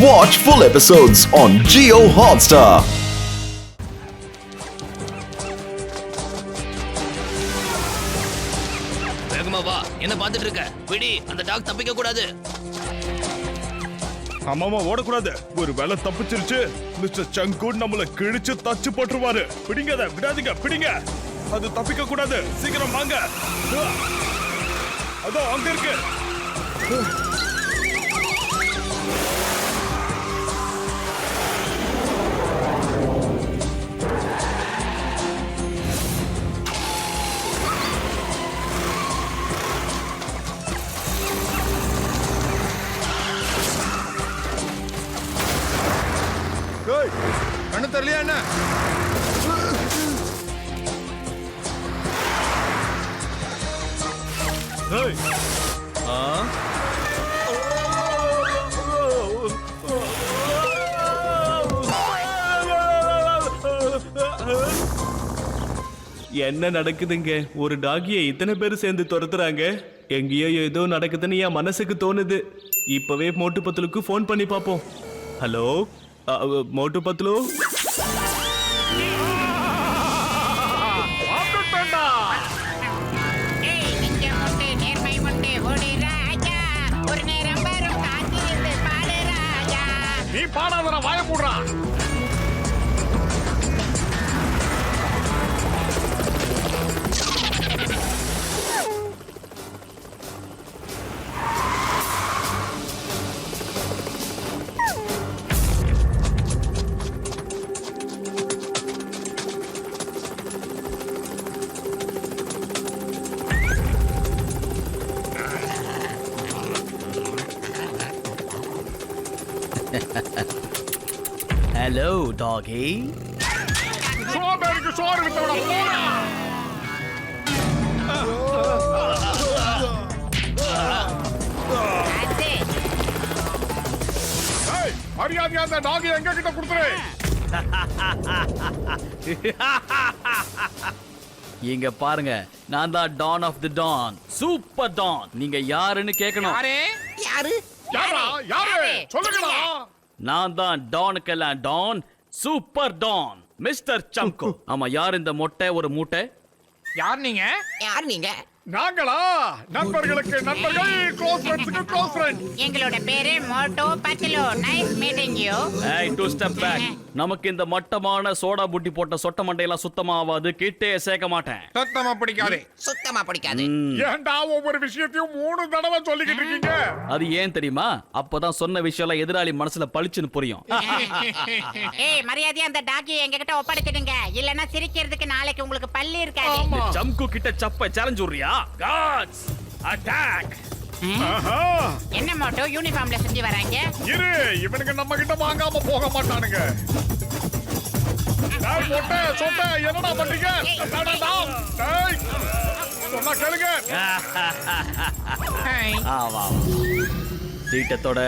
Watch full episodes on Jio Hotstar. வேகமா வா, என்ன பார்த்துட்டு இருக்க? விடி, அந்த டாக் தப்பிக்க கூடாது. அம்மாமா ஓடக்கூடாது. ஒரு வேலை தப்பிச்சிருச்சு, மிஸ்டர் சங்கு நம்மள கிழிச்சு தச்சு போட்டுருவாரு. பிடிங்க, அதை விடாதீங்க, பிடிங்க. அது தப்பிக்க கூடாது. சீக்கிரம் வாங்க. அதோ அங்க இருக்கு. கண்ணு தெரியலையா என்ன? என்ன நடக்குதுங்க? ஒரு டாகியை இத்தனை பேர் சேர்ந்து துரத்துறாங்க. எங்கேயோ ஏதோ நடக்குதுன்னு என் மனசுக்கு தோணுது. இப்பவே மோட்டு பத்துலுக்கு ஃபோன் பண்ணி பார்ப்போம். ஹலோ மோட்டு பத்துலு, நீ பாடாத, வாய போடுறான். ஹலோ டாகி. சோறு விட்டவன போடா. மரியாதையா அந்த டாகி எங்க கிட்ட கொடுத்துரு. இங்க பாருங்க, நான் தான் don of the don, super don. நீங்க யாருன்னு கேட்கணும். யாரு? யாரு சொல்லுங்கடா. நான் தான் டானுக்கெல்லாம் டான், சூப்பர் டான், மிஸ்டர் சம்கோ. ஆமா, யார் இந்த மொட்டை ஒரு மூட்டை? யார் நீங்க? நாங்களா? நண்பர்களுக்கு நண்பர்கள், க்ளோஸ் ஃப்ரெண்ட்ஸ்க்கு க்ளோஸ் ஃப்ரெண்ட். எங்களோட பேரு Motu Patlu. Nice meeting you. ஏய், டூ ஸ்டெப் பேக். நமக்கு இந்த மட்டமான சோடா புட்டி போட்ட சொட்ட மண்டையெல்லாம் சுத்தமா ஆகாது. கிட்டே சேர்க்க மாட்டேன். சுத்தமா பிடிக்காது. ஏன்டா ஒவ்வொரு விஷயத்தையும் 3 தடவை சொல்லிக்கிட்டு இருக்கீங்க? அது ஏன் தெரியுமா? அப்பதான் சொன்ன விஷயம் எல்லாம் எதிராளி மனசுல பளிச்சுன்னு புரியும். ஏய், மரியாதையா அந்த டாக்கியை எங்ககிட்ட ஒப்படைச்சிடுங்க, இல்லனா சிரிக்கிறதுக்கு நாளைக்கு உங்களுக்கு பல்லு இருக்காது. சம்கு கிட்ட சப்ப சேலஞ்ச் உறியா? காட்ஸ் அட்டாக். என்ன மோட்டோ யூனிஃபார்ம்ல செஞ்சு வராங்க? இரு, இவனுக்கு நம்ம கிட்ட வாங்காம போக மாட்டானுங்க. டேய் மொட்டை சொட்டை, என்னடா பண்றீங்க? டடடா. டேய், சொன்னா கேளுங்க. வா சீட்டத்தோட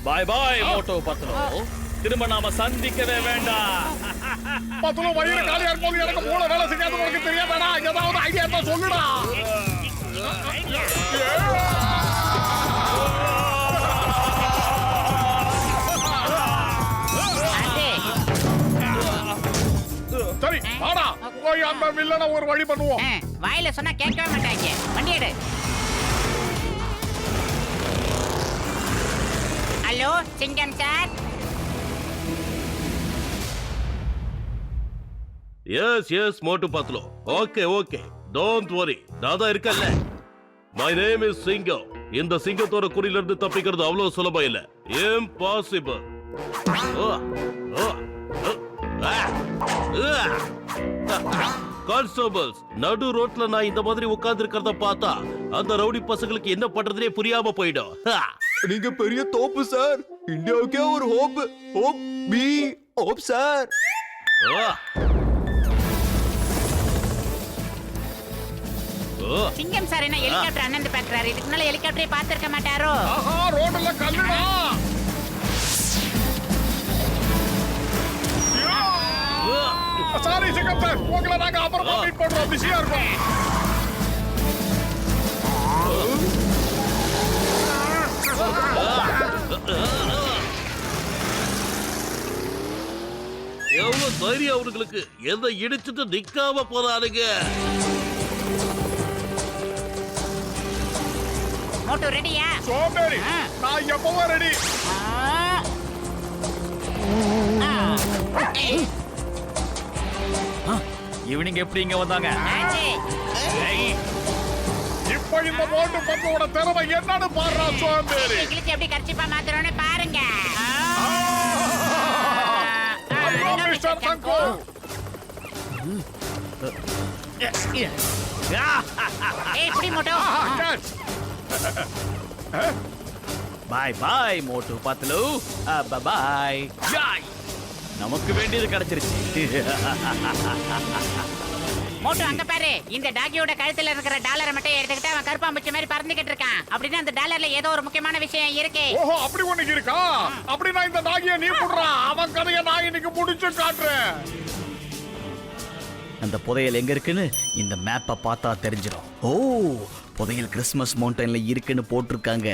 பாய் பாய் மோட்டோ பத்லு. திரும்ப நாம சந்திக்கவே வேண்டாம். பத்லு, வயிறு காலியா இருக்கும்போது எனக்கு மூளை வேலை செய்யாத உனக்கு தெரியாதாடா? ஏதாவது ஐடியா இருந்தா சொல்லுடா. சரி, வாடா, போய் அந்த வில்லனை ஒரு வழி பண்ணுவோம். வாயில சொன்னா கேட்கவே மாட்டாங்க. வண்டி எடு. ஹலோ சிங்கம் sir. Yes, Motu Patlu. Okay. Don't worry. நான் தான் இருக்கல்ல. My name is Singo. இந்த சிங்கத்தோட குறியில இருந்து தப்பிக்கிறது அவ்வளவு சுலபம் இல்ல. Impossible. கான்ஸ்டபிள்ஸ், நடு ரோட்ல நான் இந்த மாதிரி உட்கார்ந்து இருக்கிறத பார்த்தா அந்த ரவுடி பசங்களுக்கு என்ன பண்றதுனே புரியாம போயிடும். நீங்க பெரிய தோப்பு சார். இந்தியாவுக்கே ஒரு ஹோப் சார். சிங்கம் சார் என்ன ஹெலிகாப்டர் அண்ணந்து பாக்குறாரு? இதுக்கு முன்னால ஹெலிகாப்டரை பார்த்திருக்க மாட்டாரோ? ரோட்ல கல்லுடா. சாரி சிங்கம் சார், உங்களை நாங்க அப்புறமா மீட் பண்றோம். பிஸியா இருக்கோம். எவ்வளவு தைரியம் அவங்களுக்கு, எதை இடிச்சிட்டு நிக்காம போறானுங்க. மோட்டு ரெடியா? சோம்பேறி, நான் எப்பவும் ரெடி. இவனிங்க எப்படி இங்க வந்தாங்க? இப்ப இந்த மோட்டு பந்தோட திறமை என்னன்னு பாடுறா சோம்பேறி. இங்கிலீஷ் எப்படி கர்ச்சிப்பா மாத்துறோன்னு பாருங்க. மிஸ்டர் சங்கு, ஏய் புடி மோட்டு. பாய் பாய் மோட்டு பத்லு, பாய். நமக்கு வேண்டியது கிடைச்சிருச்சு. மோட்டு அங்க பாரு, இந்த டாகியோட கழுத்துல இருக்கிற டாலரை மட்டும் எடுத்துக்கிட்டு அவன் கருப்பாம்பூச்சி மாதிரி பறந்துகிட்டு இருக்கான். அப்படின்னா அந்த டாலர்ல ஏதோ ஒரு முக்கியமான விஷயம் இருக்கு. ஓஹோ, அப்படி ஒண்ணு இருக்கா? அப்படின்னா இந்த டாகிய நீ புடுறா, அவன் கதையை நான் இன்னைக்கு முடிச்சு காட்டுறேன். அந்த புதையல் எங்க இருக்குன்னு இந்த மேப்பை பார்த்தா தெரிஞ்சிடும். ஓ, புதையல் கிறிஸ்மஸ் மவுண்டன்ல இருக்குன்னு போட்டிருக்காங்க.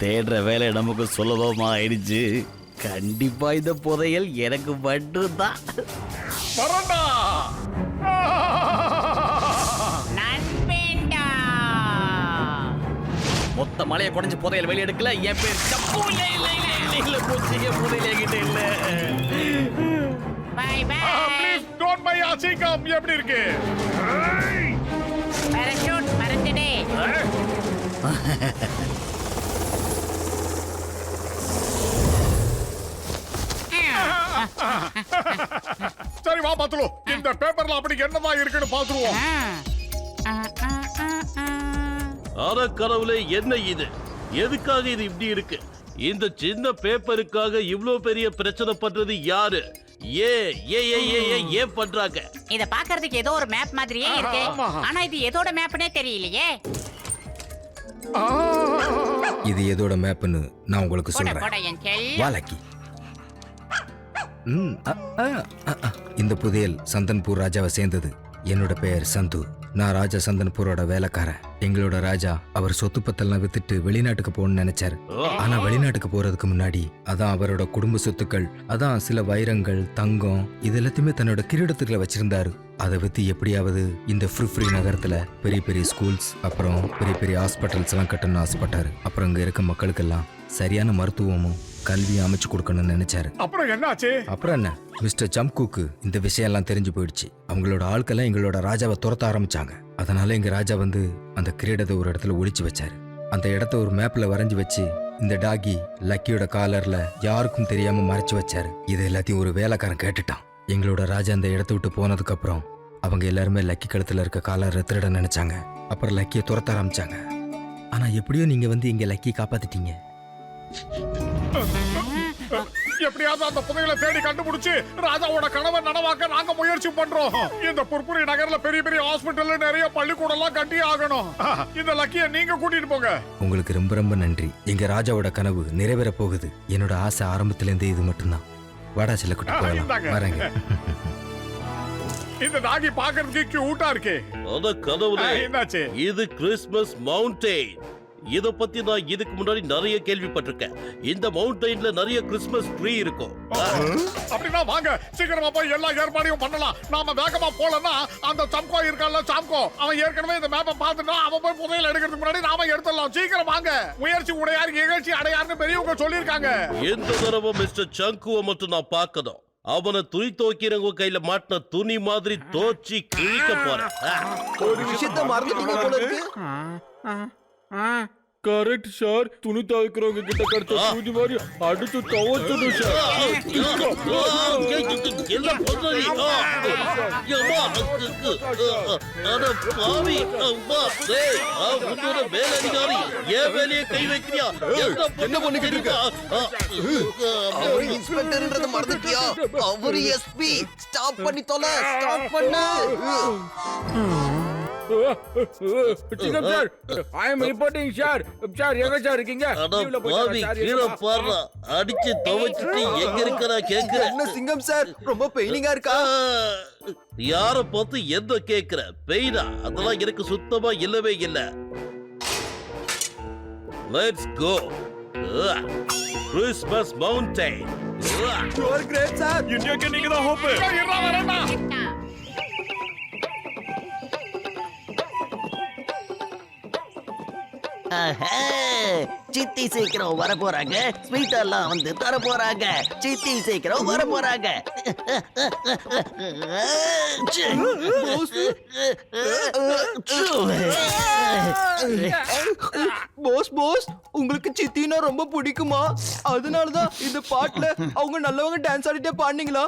தேடுற வேலை நமக்கு சுலபமா ஆயிடுச்சு. கண்டிப்பா இந்த புதையல் எனக்கு மட்டும்தான். வரண்டா. நண்பேண்டா. மொத்த மலையை குறைஞ்சு புதையல் வெளியே எடுக்கல. என் பேர் சப்பு. இல்ல பூச்சிங்க, புதையல் என்கிட்ட இல்ல. Bye bye. Please don't my ஆசிகம். எப்படி இருக்கு? பாராசூட் பறந்துடே. சரி வா பாத்துலோ, இந்த பேப்பர்ல அப்படி என்னதான் இருக்குன்னு பாத்துருவோம். அட கடவுளே, என்ன இது? எதுக்காக இது இப்படி இருக்கு? இந்த சின்ன பேப்பருக்காக இவ்ளோ பெரிய பிரச்சனை பண்றது யாரு? ஏன் பண்றாங்க? இத பாக்குறதுக்கு ஏதோ ஒரு மேப் மாதிரியே இருக்கு. ஆனா இது எதோட மேப்னே தெரியலையே. இது எதோட மேப்னு நான் உங்களுக்கு போட சொல்றேன். போட என் செல்லம். வாலக்கி. இந்த புதையல் சந்தன்பூர் ராஜாவை சேர்ந்தது. என்னோட பெயர் சந்து. நான் ராஜா சந்தன்பூரோட வேலைக்காரன். எங்களோட ராஜா அவர் சொத்து பத்தெல்லாம் வித்துட்டு வெளிநாட்டுக்கு போகணும்னு நினைச்சாரு. ஆனா வெளிநாட்டுக்கு போறதுக்கு முன்னாடி அதான் அவரோட குடும்ப சொத்துக்கள், அதான் சில வைரங்கள், தங்கம், இது எல்லாத்தையுமே தன்னோட கிரீடத்துக்குள்ள வச்சிருந்தாரு. அதை வித்து எப்படியாவது இந்த ஃப்ரீ நகரத்துல பெரிய பெரிய ஸ்கூல்ஸ், அப்புறம் பெரிய பெரிய ஹாஸ்பிட்டல்ஸ் எல்லாம் கட்டணும்னு ஆசைப்பட்டாரு. அப்புறம் இங்க இருக்க மக்களுக்கெல்லாம் சரியான மருத்துவமும் கல்வியும் அமைச்சு கொடுக்கணும்னு நினைச்சாரு. அப்புறம் என்னாச்சு? அப்புறம் என்ன, மிஸ்டர் சம்குக்கு இந்த விஷயம் எல்லாம் தெரிஞ்சு போயிடுச்சு. அவங்களோட ஆட்கள்லாம் எங்களோட ராஜாவை துரத்த ஆரம்பிச்சாங்க. அதனால எங்க ராஜா வந்து அந்த கிரீடத்தை ஒரு இடத்துல ஒளிச்சு வச்சாரு. அந்த இடத்த ஒரு மேப்ல வரைஞ்சு வச்சு இந்த டாகி லக்கியோட காலர்ல யாருக்கும் தெரியாம மறைச்சு வச்சாரு. இது எல்லாத்தையும் ஒரு வேலைக்காரன் கேட்டுட்டான். எங்களோட ராஜா அந்த இடத்த விட்டு போனதுக்கு அப்புறம் அவங்க எல்லாருமே லக்கி கழுத்துல இருக்க காலரை திருட நினைச்சாங்க. அப்புறம் லக்கியை துரத்த ஆரம்பிச்சாங்க. ஆனா எப்படியோ நீங்க வந்து இங்க லக்கி காப்பாத்திட்டீங்க. எப்படியாவது அந்த புதையலை தேடி கண்டுபிடிச்சு ராஜாவோட கனவை நனவாக்க நாங்க முயற்சி பண்றோம். இந்த புர்புரி நகர்ல பெரிய பெரிய ஹாஸ்பிட்டல், நிறைய பள்ளிக்கூடம் எல்லாம் கட்டி ஆகணும். இந்த லக்கிய நீங்க கூட்டிட்டு போங்க. உங்களுக்கு ரொம்ப ரொம்ப நன்றி. எங்க ராஜாவோட கனவு நிறைவேற போகுது. என்னோட ஆசை ஆரம்பத்துல இருந்தே இது மட்டும்தான். வாடா செல்லக்குட்டி, போகலாம். வரேங்க. இந்த டாகி பாக்குறதுக்கு கியூட்டா இருக்கே. அட கடவுளே, என்னாச்சு? இது கிறிஸ்மஸ் மவுண்டைன். இத பத்தி நான் இதுக்கு முன்னாடி நிறைய கேள்விப்பட்டிருக்கேன். இந்த மவுண்டைன்ல நிறைய கிறிஸ்மஸ் ட்ரீ இருக்கும். அப்படின்னா வாங்க சீக்கிரமா போய் எல்லா ஏற்பாடையும் பண்ணலாம். நாம வேகமா போலன்னா அந்த சம்கோ இருக்கான்ல, சாம்கோ, அவன் ஏற்கனவே இந்த மேப்பை பார்த்துட்டா அவன் போய் புதையல் எடுக்கிறதுக்கு முன்னாடி நாம எடுத்துடலாம். சீக்கிரம் வாங்க. முயற்சி உடையார் இகழ்ச்சி அடையார்னு பெரியவங்க சொல்லியிருக்காங்க. எந்த தடவை மிஸ்டர் சங்குவை மட்டும் நான் பார்க்கணும். அவனை துணி துவைக்கிறவங்க கையில மாட்டின துணி மாதிரி தோச்சி கிழிக்க போறேன். ஒரு விஷயத்த மறந்துட்டீங்க போல இருக்கு. Correct sir. துணி துவைக்கிறவங்க கிட்ட கிடைச்ச துணி மாதிரி அடிச்சு துவைச்சிடும் சார். எல்லாம் பொதுவாக மேலதிகாரி ஏன் வேலையை கை வைக்கிறியா? என்ன பண்ணிக்கிட்டு இருக்க? அவரு இன்ஸ்பெக்டர்ன்றத மறந்துட்டியா? அவரு எஸ்பி. ஸ்டாப் பண்ணி தொலை. ஸ்டாப் பண்ணு. சார், ஐ அம் ரிப்போர்ட்டிங் சார். சார் எங்க சார் இருக்கீங்க? அடிச்சு துவைச்சிட்டு எங்க இருக்கா கேக்குறேன். என்ன சிங்கம் சார், ரொம்ப பெயினிங்கா இருக்கா? யார பார்த்து எந்த கேக்குற? பெயினா? அதெல்லாம் எனக்கு சுத்தமா இல்லவே இல்ல. Let's go. Christmas mountain you are great sir இந்தியாக்கு நீங்க தான் ஹோப் இருடா, வரேன்டா. சித்தி சீக்கிரம் வர போறாங்க ஸ்வீட் எல்லாம் வந்து தர போறாங்க சித்தி சீக்கிரம் வர போறாங்க பாஸ் பாஸ் உங்களுக்கு சித்தினா ரொம்ப பிடிக்குமா அதனாலதான் இந்த பாட்டுல அவங்க நல்லவங்க டான்ஸ் ஆடிட்டே பாடுனீங்களா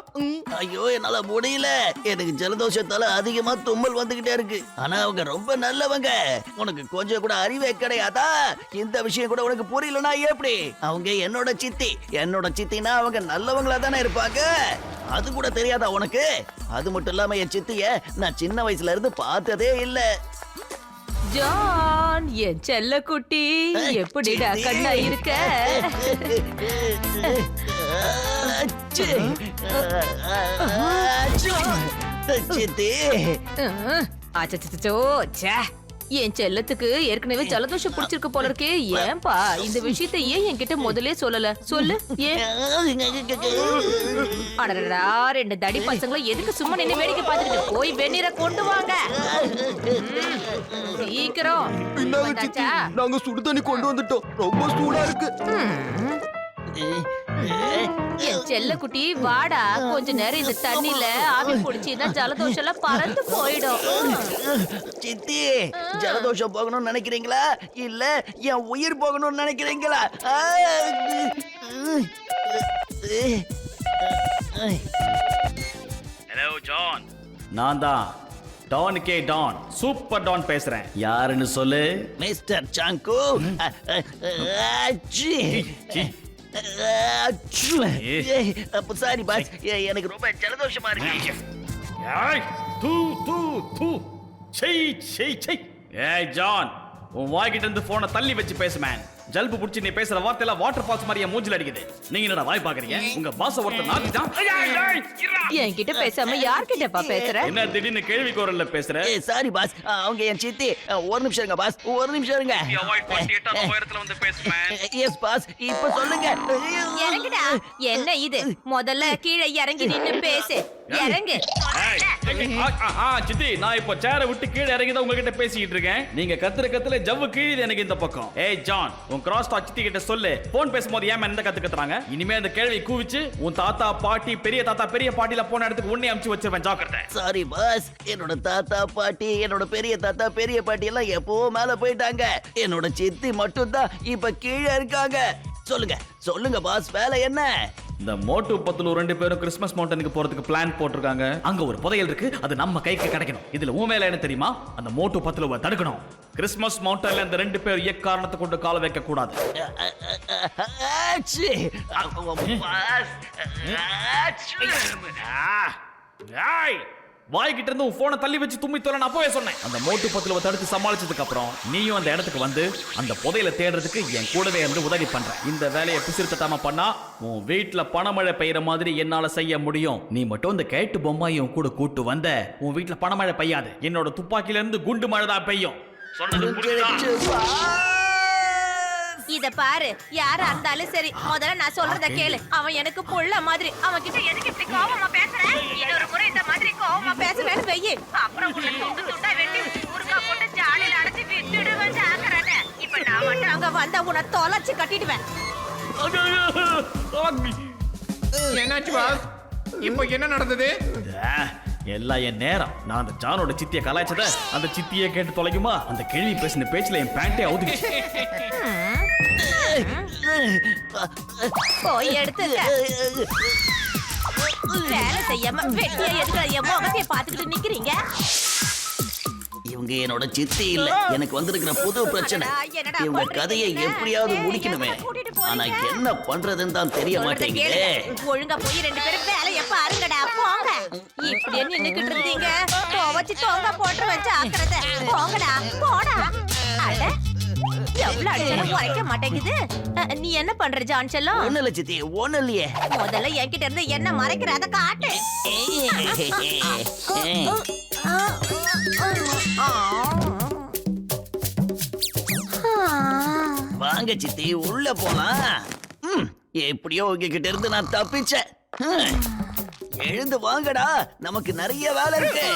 ஐயோ என்னால முடியல எனக்கு ஜலதோஷத்தால அதிகமா தும்மல் வந்துகிட்டே இருக்கு ஆனா அவங்க ரொம்ப நல்லவங்க உனக்கு கொஞ்சம் கூட அறிவே கிடையாதா இந்த விஷயம் கூட உனக்கு புரியலனா எப்படி அவங்க என்னோட சித்தினா அவங்க நல்லவங்களா தானே இருப்பாங்க அது கூட தெரியாதா உனக்கு அது மட்டும் இல்லாம என் சித்திய நான் சின்ன வயசுல இருந்து பார்த்ததே இல்ல ஜான் என் செல்ல குட்டி எப்படிடா கண்ணா இருக்க சித்தி அச்சச்சோ ச்சே என் செல்லத்துக்கு ஏற்கனவே ஜலதோஷம் பிடிச்சிருக்கு போல இருக்கே ஏன்பா இந்த விஷயத்தை ஏன் என்கிட்ட முதல்ல சொல்லல சொல்லு ஏன் அடடா ரெண்டு தடி பசங்களும் எதுக்கு சும்மா நின்னு வேடிக்கை பார்த்துட்டு போய் வெந்நீரை கொண்டு வாங்க சீக்கிரம் வந்தாச்சா? நாங்க சுடு தண்ணி கொண்டு வந்துட்டோம் ரொம்ப சூடா இருக்கு என் செல்ல குட்டி வாடா கொஞ்ச நேரம் இந்த தண்ணில ஆவி பிடிச்சின்னா ஜலதோஷம் எல்லாம் பறந்து போயிடும் சித்தி ஜலதோஷம் போகணும்னு நினைக்கிறீங்களா இல்ல என் உயிர் போகணும்னு நினைக்கிறீங்களா ஹலோ ஜான் நான் தான் டான் கே டான் சூப்பர் டான் பேசுறேன் யாருன்னு சொல்லு மிஸ்டர் சாங்கு சாரி பாஸ் எனக்கு ரொம்ப ஜலதோஷமா இருக்கு ஏய் தூ தூ தூ செய் செய் செய் ஏய் ஜான் உன் வாய்கிட்ட இருந்து போனை தள்ளி வச்சு பேசு மேன் ஜல்பு புடிச்சு நீ பேசுற வார்த்தையில வாட்டர் ஃபால்ஸ் மாதிரியா மூஞ்சில அடிக்குது நீங்க என்னடா வாய் பாக்குறீங்க உங்க பாச ஒருத்தர் நாத்திட்டான் என்கிட்ட பேசாம யார்கிட்டப்பா பேசுற என்ன திடீர்னு கேள்வி குரல்ல பேசுற சாரி பாஸ் அவங்க என் சித்தி ஒரு நிமிஷம் இருங்க பாஸ் ஒரு நிமிஷம் இருங்க வந்து பேசு மேன் எஸ் பாஸ் இப்ப சொல்லுங்க இறங்குடா என்ன இது முதல்ல கீழே இறங்கி நின்னு பேசு இறங்கு சித்தி நான் இப்போ சேரை விட்டு கீழே இறங்கி தான் உங்ககிட்ட பேசிக்கிட்டு இருக்கேன் நீங்க கத்துல ஜவ்வு கீழே எனக்கு இந்த பக்கம் ஏய் ஜான் உன் கிராஸ் டாக் சித்தி கிட்ட சொல்லு போன் பேசும்போது ஏன் என்ன கத்துக்கறாங்க இனிமே அந்த கேள்வி கூவிச்சு உன் தாத்தா பாட்டி பெரிய தாத்தா பெரிய பாட்டில போன இடத்துக்கு உன்னை அமுச்சு வச்சிருவேன் ஜாக்கிரதை சாரி பாஸ் என்னோட தாத்தா பாட்டி என்னோட பெரிய தாத்தா பெரிய பாட்டி எல்லாம் எப்போ மேல போயிட்டாங்க என்னோட சித்தி மட்டும் தான் இப்ப கீழே இருக்காங்க சொல்லுங்க பாஸ் வேலை என்ன இந்த மோட்டு பத்துல ரெண்டு பேரும் கிறிஸ்மஸ் மவுண்டனுக்கு போறதுக்கு பிளான் போட்டிருக்காங்க அங்க ஒரு புதையல் இருக்கு அது நம்ம கைக்கு கிடைக்கணும் இதுல உன் வேலை என்ன தெரியுமா அந்த மோட்டு பத்துல தடுக்கணும் கிறிஸ்மஸ் மவுண்டன்ல அந்த ரெண்டு பேர் எக்காரணத்தை கொண்டு கால வைக்க கூடாது வாய்கிட்ட இருந்து உன் போனை தள்ளி வச்சு தும்மி தொலை நான் அப்பவே சொன்னேன் அந்த மோட்டு பத்துல தடுத்து சமாளிச்சதுக்கு அப்புறம் நீயும் அந்த இடத்துக்கு வந்து அந்த புதையலை தேடுறதுக்கு என் கூடவே இருந்து உதவி பண்ற இந்த வேலையை பிசிறு தட்டாம பண்ணா உன் வீட்டுல பணமழை பெய்யற மாதிரி என்னால செய்ய முடியும் நீ மட்டும் இந்த கேட்டு பொம்மாயும் கூட கூட்டு வந்த உன் வீட்டுல பணமழை பெய்யாது என்னோட துப்பாக்கில இருந்து குண்டு மழை தான் பெய்யும் சொன்னது புரியுதா? இத பாரு யாரா இருந்தாலும் சரி முதல்ல நான் சொல்றத கேளு அவன் எனக்கு புள்ள மாதிரி அவன் கிட்ட எதுக்கு இப்படி கோவமா பேசுற இன்னொரு முறை இந்த மாதிரி கோவமா பேசுறேன்னு வெயி அப்புறம் உன்னை துண்டு துண்டா வெட்டி ஊருக்கா போட்டு ஜாலியில அடைச்சு விட்டுடுவேன் ஜாக்கிரதை இப்ப நான் மட்டும் அங்க வந்தா உன்னை தொலைச்சு கட்டிடுவேன் என்னாச்சு பாஸ் இப்போ என்ன நடந்தது எல்லாம் என் நேரம் நான் அந்த ஜானோட சித்திய கலாய்ச்சத அந்த சித்தியே கேட்டு தொலைக்குமா அந்த கேள்வி பேசின பேச்சுல என் பேண்டே அவுதுச்சு போய் எடுத்துக்க வேலை செய்யாம வெட்டியா எதுக்கு என் முகத்தைய பாத்துக்கிட்டு நிக்கிறீங்க இவங்க என்னோட சித்தி இல்ல எனக்கு வந்திருக்கிற புது பிரச்சனை இவங்க கதையை எப்படியாவது முடிக்கணுமே ஆனா என்ன பண்றதுன்னு தான் தெரிய மாட்டேங்குது ஒழுங்கா போய் ரெண்டு பேரும் வேலைய பாருங்கடா போங்க இப்படியே நின்னுக்கிட்டு இருந்தீங்க துவச்சு தொங்க போட்டு வச்சு ஆக்குறத போங்கடா போடா அட எவ்வளவு அடிச்சாலும் உரைக்க மாட்டேங்குது நீ என்ன பண்ற ஜான் செல்லம் ஒண்ணு இல்ல சித்தி ஒண்ணு இல்லையே முதல்ல என்கிட்ட இருந்து என்ன மறைக்கிற அத காட்டு வாங்க சித்தி உள்ள போலாம் எப்படியோ உங்ககிட்ட இருந்து நான் தப்பிச்சேன். எழுந்து வாங்கடா, நமக்கு நிறைய வேலை இருக்கு.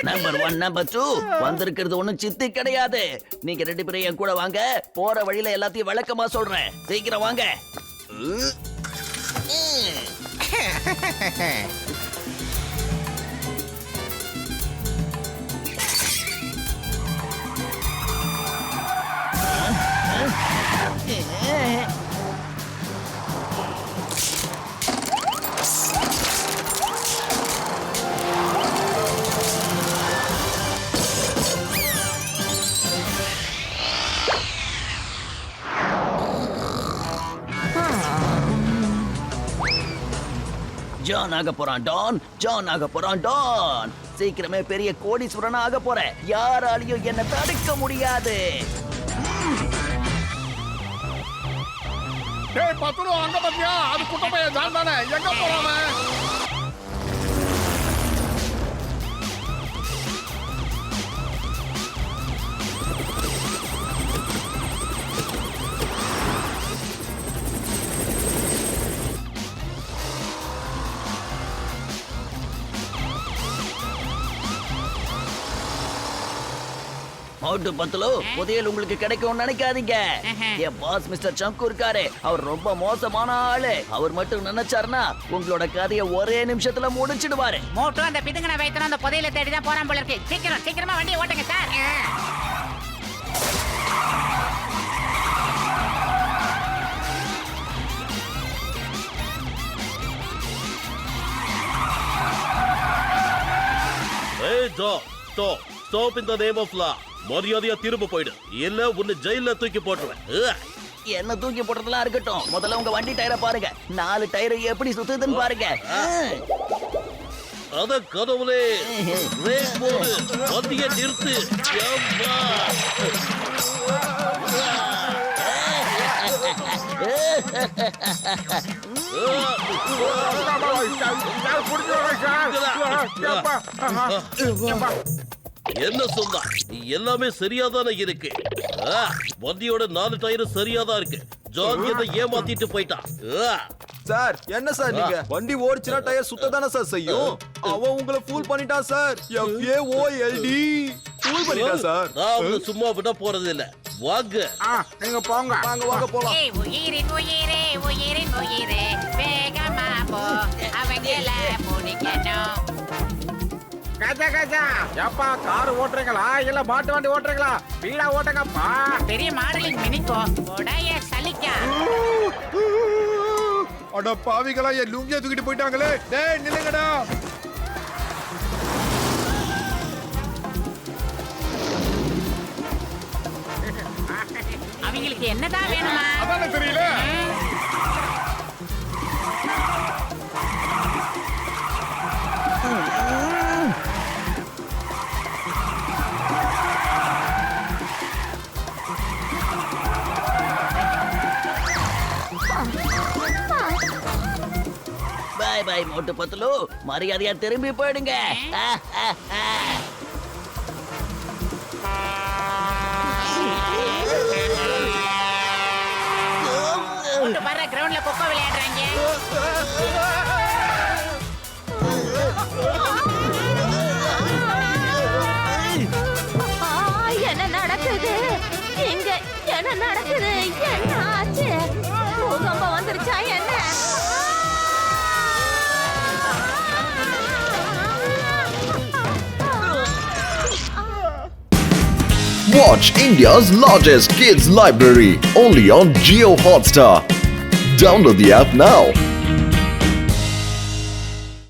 நம்பர் 1 நம்பர் 2 வந்திருக்கிறது ஒண்ணும் சித்தி கிடையாது. நீங்க 2 பேரும் என் கூட வாங்க, போற வழியில எல்லாத்தையும் விளக்கமா சொல்றேன். சீக்கிரம் வாங்க. ஜான் ஆக போறான் டான், ஜான் ஆக போறான் டான். சீக்கிரமே பெரிய கோடீஸ்வரனா ஆக போறேன். யாராலையும் என்ன தடுக்க முடியாது. டேய் பத்துலு, அங்க பாத்தியா? அது குட்டப்பைய ஜான் தானே. எங்க போறானே? மோட்டு பத்துலு, புதையல் உங்களுக்கு கிடைக்கும் நினைக்காதீங்க. என் பாஸ் மிஸ்டர் சங்கு இருக்காரு, அவர் ரொம்ப மோசமான ஆளு. அவர் மட்டும் நினைச்சாருன்னா உங்களோட கதையை ஒரே நிமிஷத்துல முடிச்சிடுவாரு. மோட்டோ அந்த பிதுங்கன வைத்தன அந்த புதையில தேடி தான் போறான் போல இருக்கு. சீக்கிரமா வண்டியை ஓட்டுங்க sir. Hey, stop in the name of law. மரியாதையா திரும்ப போயிடு, இல்ல உன்னை ஜெயில தூக்கி போட்டுருவேன். என்ன தூக்கி போடுறதுலாம் இருக்கட்டும், முதல்ல உங்க வண்டி டயரை பாருங்க. 4 டயர் எப்படி சுத்துதுன்னு பாருங்க. அத கடவுளே, பிரேக் போடு, வண்டியை நிறுத்து. என்ன சொன்னா? எல்லாமே சரியாதானே இருக்கு. வண்டியோட 4 டயரும் சரியாதான் இருக்கு. ஜான் என்ன ஏமாத்திட்டு போயிட்டான். சார் என்ன சார் நீங்க? வண்டி ஓடிச்சுனா டயர் சுத்த தானே சார் செய்யும். அவன் உங்களை ஃபூல் பண்ணிட்டான் சார். FAOLD ஃபூல் பண்ணிட்டான் சார். நான் அவனை சும்மா விட போறது இல்ல. வாங்க நீங்க போங்க. வாங்க போலாம். ஏய் உயிரின் உயிரே, உயிரின் உயிரே, வேகமா போ, அவங்கள முடிக்கணும். கஜா எப்பா கார் ஓட்டுறீங்களா இல்ல மாட்டு வண்டி ஓட்டுறீங்களா? வீடா ஓட்டுங்கப்பா. பெரிய மாடலிங் மினிக்கோ உடைய சலிக்கா. அட பாவிகளா, என் லுங்கிய தூக்கிட்டு போயிட்டாங்களே. டேய் நில்லுங்கடா. அவங்களுக்கு என்னதான் வேணுமா? அதானே தெரியல. பாய் பாய் மோட்டு பத்துலு, மரியாதையா திரும்பி போயிடுங்க. ஒன்று வர கிரவுண்ட்ல கொக்கோ விளையாடுறாங்க. என்ன நடக்குது இங்க? என்ன நடக்குது? என்ன ஆச்சு? பூகம்பம் வந்துருச்சா என்ன? Watch India's largest kids library only on Jio Hotstar. Download the app now.